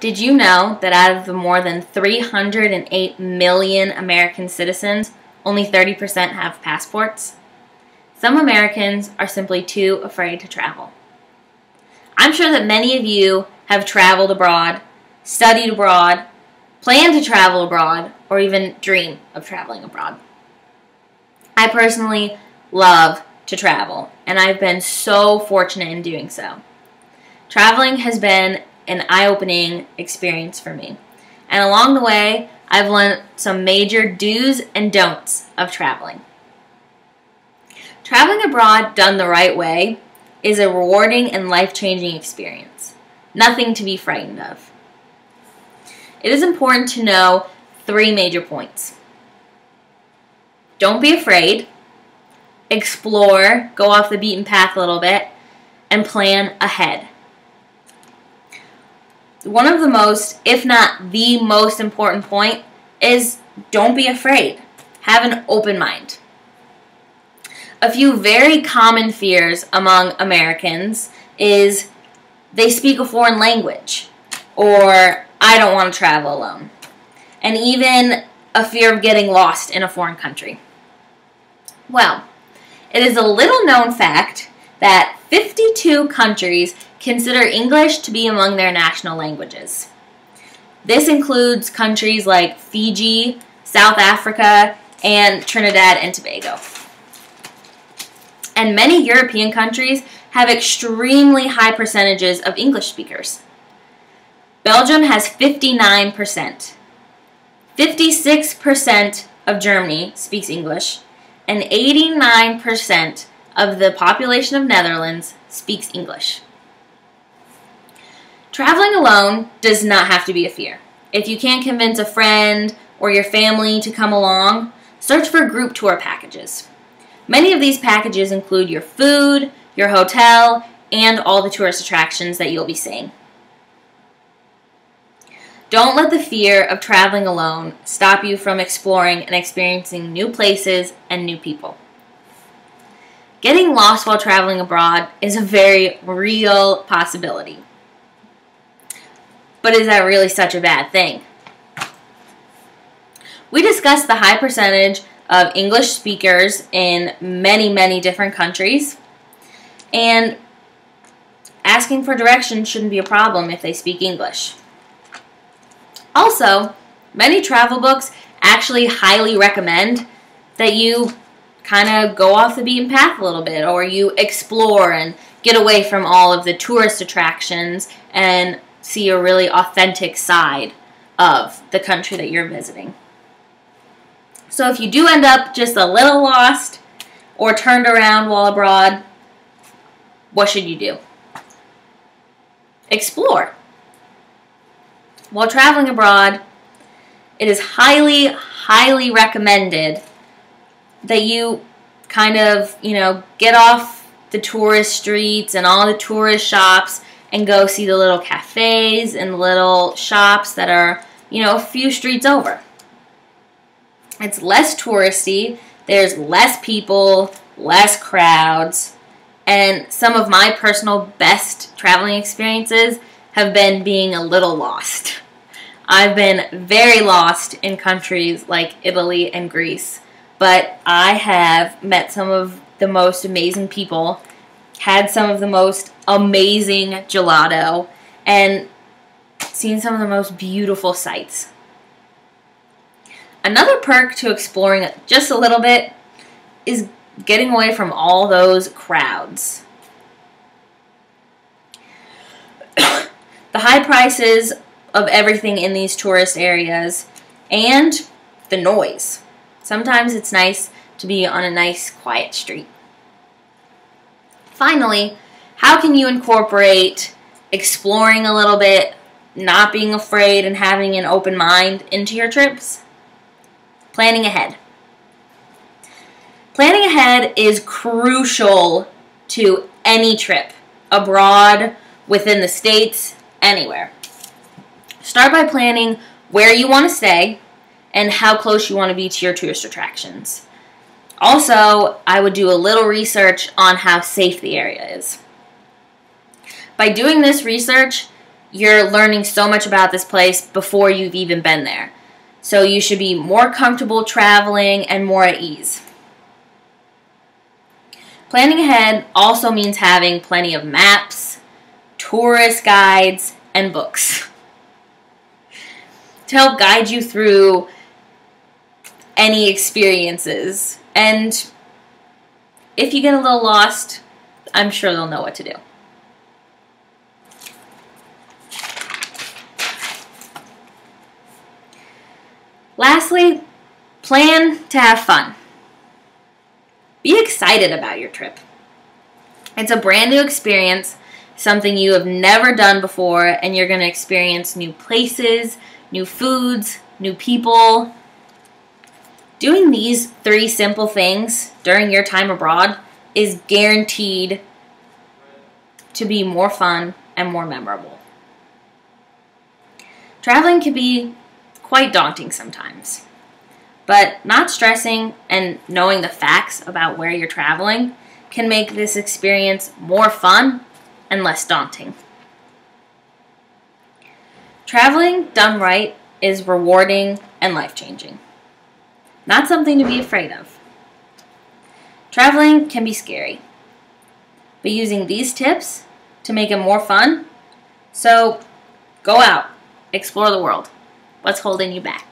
Did you know that out of the more than 308 million American citizens, only 30% have passports? Some Americans are simply too afraid to travel. I'm sure that many of you have traveled abroad, studied abroad, plan to travel abroad, or even dream of traveling abroad. I personally love to travel, and I've been so fortunate in doing so. Traveling has been an eye-opening experience for me, and along the way, I've learned some major do's and don'ts of traveling. Traveling abroad done the right way is a rewarding and life-changing experience, nothing to be frightened of. It is important to know 3 major points. Don't be afraid, explore, go off the beaten path a little bit, and plan ahead. One of the most, if not the most important point is don't be afraid. Have an open mind. A few very common fears among Americans is they speak a foreign language, or I don't want to travel alone, and even a fear of getting lost in a foreign country. Well, it is a little known fact that 52 countries consider English to be among their national languages. This includes countries like Fiji, South Africa, and Trinidad and Tobago. And many European countries have extremely high percentages of English speakers. Belgium has 59%. 56% of Germany speaks English, and 89% of the population of Netherlands speaks English. Traveling alone does not have to be a fear. If you can't convince a friend or your family to come along, search for group tour packages. Many of these packages include your food, your hotel, and all the tourist attractions that you'll be seeing. Don't let the fear of traveling alone stop you from exploring and experiencing new places and new people. Getting lost while traveling abroad is a very real possibility. But is that really such a bad thing? We discussed the high percentage of English speakers in many, many different countries, and asking for directions shouldn't be a problem if they speak English. Also, many travel books actually highly recommend that you kind of go off the beaten path a little bit, or you explore and get away from all of the tourist attractions and see a really authentic side of the country that you're visiting. So if you do end up just a little lost or turned around while abroad, what should you do? Explore. While traveling abroad, it is highly, highly recommended that you kind of, get off the tourist streets and all the tourist shops and go see the little cafes and little shops that are, a few streets over. It's less touristy, there's less people, less crowds, and some of my personal best traveling experiences have been being a little lost. I've been very lost in countries like Italy and Greece, but I have met some of the most amazing people, had some of the most amazing gelato, and seen some of the most beautiful sights. Another perk to exploring just a little bit is getting away from all those crowds. The high prices of everything in these tourist areas and the noise. Sometimes it's nice to be on a nice quiet street. Finally, how can you incorporate exploring a little bit, not being afraid, and having an open mind into your trips? Planning ahead. Planning ahead is crucial to any trip, abroad, within the States, anywhere. Start by planning where you want to stay and how close you want to be to your tourist attractions. Also, I would do a little research on how safe the area is. By doing this research, you're learning so much about this place before you've even been there. So you should be more comfortable traveling and more at ease. Planning ahead also means having plenty of maps, tourist guides, and books to help guide you through any experiences. And if you get a little lost, I'm sure they'll know what to do. Lastly, plan to have fun. Be excited about your trip. It's a brand new experience, something you have never done before, and you're going to experience new places, new foods, new people. Doing these 3 simple things during your time abroad is guaranteed to be more fun and more memorable. Traveling can be quite daunting sometimes, but not stressing and knowing the facts about where you're traveling can make this experience more fun and less daunting. Traveling done right is rewarding and life-changing, not something to be afraid of. Traveling can be scary, but using these tips to make it more fun, so go out, explore the world. What's holding you back?